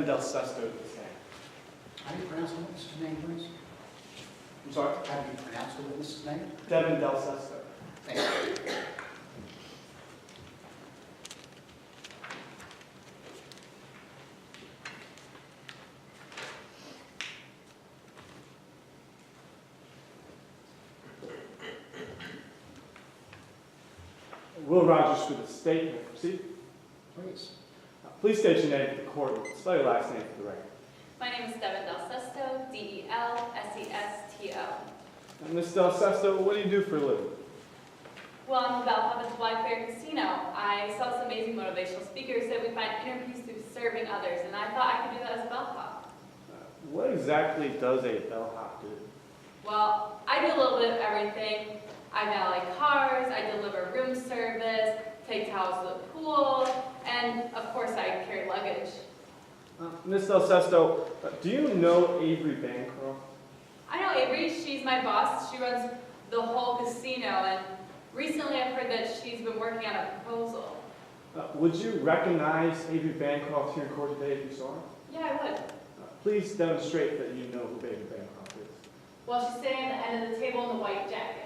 Del Sesto to the stand. How do you pronounce the witness's name, please? I'm sorry? How do you pronounce the witness's name? Devin Del Sesto. Thank you. Will Rogers for the state. May I proceed? Please. Please state your name for the court. Spell your last name for the record. My name is Devin Del Sesto, D-E-L-S-E-S-T-O. Ms. Del Sesto, what do you do for a living? Well, I'm about to Black Bear Casino. I saw this amazing motivational speaker who said we find inner peace through serving others, and I thought I could do that as a bellhop. What exactly does a bellhop do? Well, I do a little bit of everything. I valet cars, I deliver room service, take towels to the pool, and of course I carry luggage. Ms. Del Sesto, do you know Avery Bancroft? I know Avery, she's my boss. She runs the whole casino, and recently I've heard that she's been working on a proposal. Would you recognize Avery Bancroft here in court today if you saw her? Yeah, I would. Please demonstrate that you know who Avery Bancroft is. Well, she's sitting at the end of the table in the white jacket.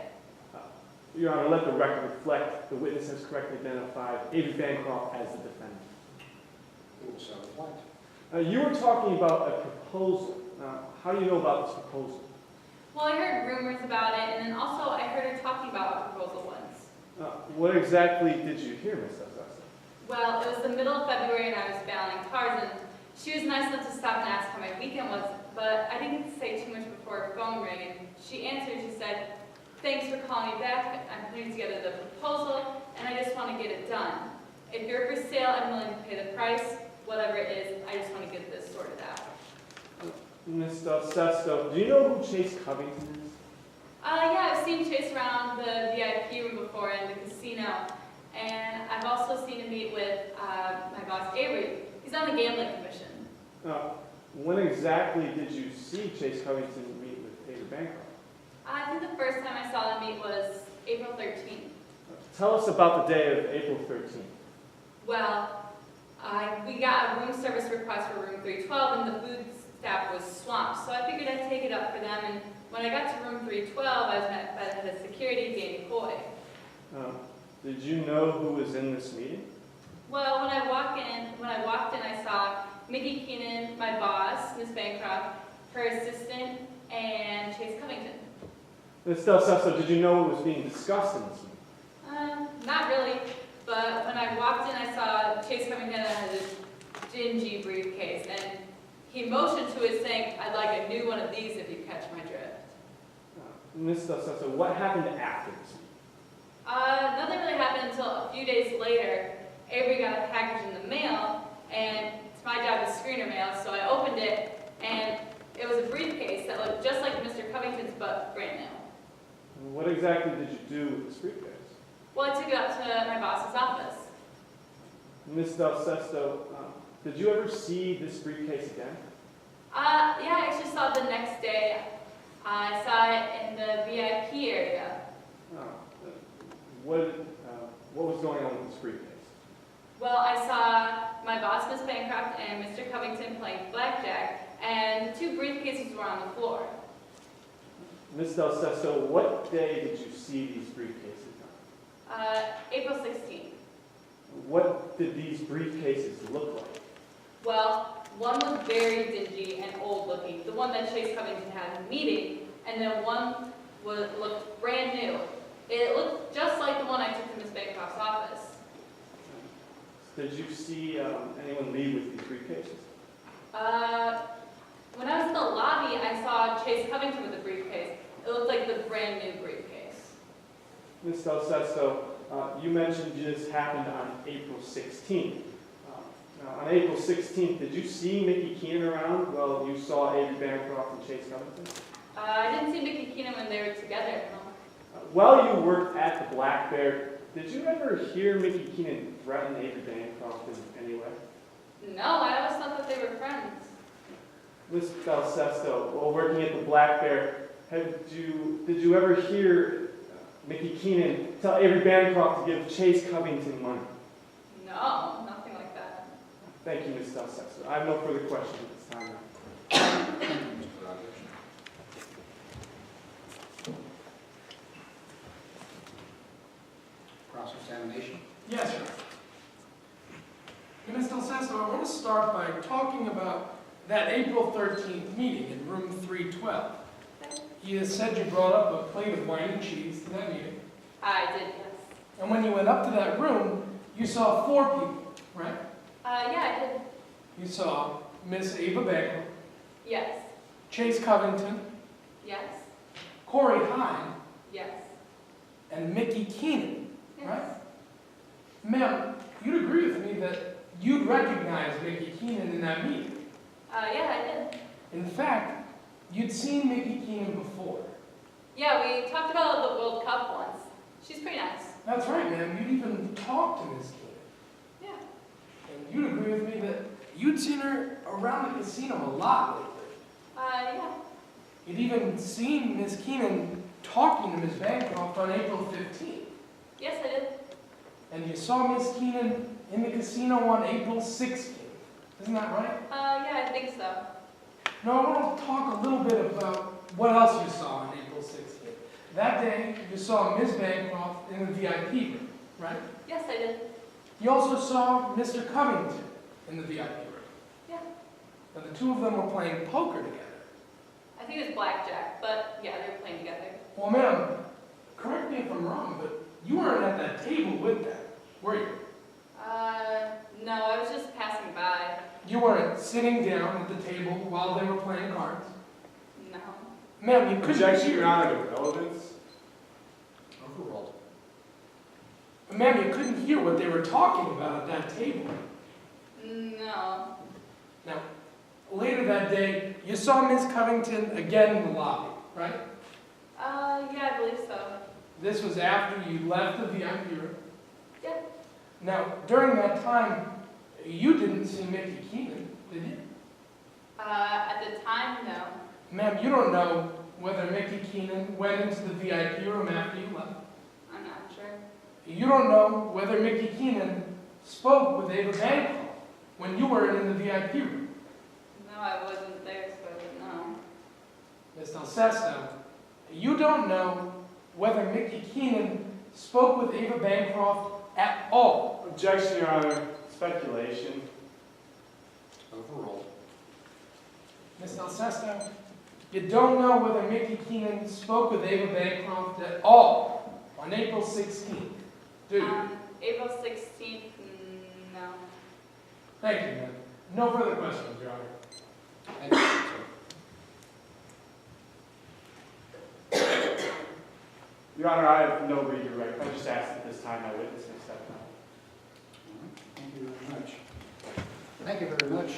Your Honor, let the record reflect the witness has correctly identified Avery Bancroft as the defendant. It will so reflect. You were talking about a proposal. How do you know about this proposal? Well, I heard rumors about it, and then also I heard her talking about a proposal once. What exactly did you hear, Ms. Del Sesto? Well, it was the middle of February, and I was valeting cars, and she was nice enough to stop and ask how my weekend was, but I didn't get to say too much before her phone rang, and she answered. She said, "Thanks for calling me back. I'm putting together the proposal, and I just want to get it done. If you're for sale, I'm willing to pay the price, whatever it is. I just want to get this sorted out." Ms. Del Sesto, do you know who Chase Covington is? Yeah, I've seen Chase around the VIP room before in the casino, and I've also seen him meet with my boss, Avery. He's on the gambling commission. When exactly did you see Chase Covington meet with Avery Bancroft? I think the first time I saw them meet was April 13th. Tell us about the day of April 13th. Well, we got a room service request for room 312, and the food staff was swamped, so I figured I'd take it up for them, and when I got to room 312, I was met by the head of security, Danny Coy. Did you know who was in this meeting? Well, when I walked in, I saw Mickey Keenan, my boss, Miss Bancroft, her assistant, and Chase Covington. Ms. Del Sesto, did you know what was being discussed in this meeting? Not really, but when I walked in, I saw Chase Covington had this dingy briefcase, and he motioned to it saying, "I'd like a new one of these if you catch my drift." Ms. Del Sesto, what happened after this meeting? Nothing really happened until a few days later. Avery got a package in the mail, and it's my job to screen her mail, so I opened it, and it was a briefcase that looked just like Mr. Covington's, but brand new. What exactly did you do with this briefcase? Well, I took it up to my boss's office. Ms. Del Sesto, did you ever see this briefcase again? Yeah, I actually saw it the next day. I saw it in the VIP area. What was going on with this briefcase? Well, I saw my boss, Miss Bancroft, and Mr. Covington playing blackjack, and the two briefcases were on the floor. Ms. Del Sesto, what day did you see these briefcases on? April 16th. What did these briefcases look like? Well, one was very dingy and old looking, the one that Chase Covington had in the meeting, and then one looked brand new. It looked just like the one I took to Miss Bancroft's office. Did you see anyone leave with these briefcases? When I was in the lobby, I saw Chase Covington with a briefcase. It looked like the brand new briefcase. Ms. Del Sesto, you mentioned this happened on April 16th. On April 16th, did you see Mickey Keenan around while you saw Avery Bancroft and Chase Covington? I didn't see Mickey Keenan when they were together. No. While you worked at the Black Bear, did you ever hear Mickey Keenan threaten Avery Bancroft in any way? No, I always thought that they were friends. Ms. Del Sesto, while working at the Black Bear, did you ever hear Mickey Keenan tell Avery Bancroft to give Chase Covington money? No, nothing like that. Thank you, Ms. Del Sesto. I have no further questions at this time. Thank you, Mr. Rogers. Cross-examination? Yes, sir. Ms. Del Sesto, I want to start by talking about that April 13th meeting in room 312. You said you brought up a plate of wine and cheese to that meeting. I did, yes. And when you went up to that room, you saw 4 people, right? Yeah, I did. You saw Miss Ava Baker, Yes. Chase Covington, Yes. Corey Hine, Yes. and Mickey Keenan. Yes. Right. Ma'am, you'd agree with me that you'd recognize Mickey Keenan in that meeting. Yeah, I did. In fact, you'd seen Mickey Keenan before. Yeah, we talked about the World Cup once. She's pretty nice. That's right, ma'am. You'd even talked to Miss Keenan. Yeah. And you'd agree with me that you'd seen her around the casino a lot lately. Yeah. You'd even seen Miss Keenan talking to Miss Bancroft on April 15th. Yes, I did. And you saw Miss Keenan in the casino on April 16th. Isn't that right? Yeah, I think so. Now, I want to talk a little bit about what else you saw on April 16th. That day, you saw Miss Bancroft in the VIP room, right? Yes, I did. You also saw Mr. Covington in the VIP room. Yeah. And the two of them were playing poker together. I think it was blackjack, but yeah, they were playing together. Well, ma'am, correct me if I'm wrong, but you weren't at that table with them, were you? No, I was just passing by. You weren't sitting down at the table while they were playing cards. No. Ma'am, you couldn't Objection, Your hear. Honor, to relevance. Overruled. Ma'am, you couldn't hear what they were talking about at that table. No. Now, later that day, you saw Miss Covington again in the lobby, right? Yeah, I believe so. This was after you left the VIP room. Yeah. Now, during that time, you didn't see Mickey Keenan, did you? At the time, no. Ma'am, you don't know whether Mickey Keenan went into the VIP room after you left. I'm not sure. You don't know whether Mickey Keenan spoke with Ava Bancroft when you were in the VIP room. No, I wasn't there, so I wouldn't know. Ms. Del Sesto, you don't know whether Mickey Keenan spoke with Ava Bancroft at all. Objection, Your Honor. Speculation. Overruled. Ms. Del Sesto, you don't know whether Mickey Keenan spoke with Ava Bancroft at all on April 16th, do you? April 16th, no. Thank you, ma'am. No further questions, Your Honor. Thank you, sir. Your Honor, I have no redirect. I just asked at this time my witness may step down. All right. Thank you very much. Thank you very much.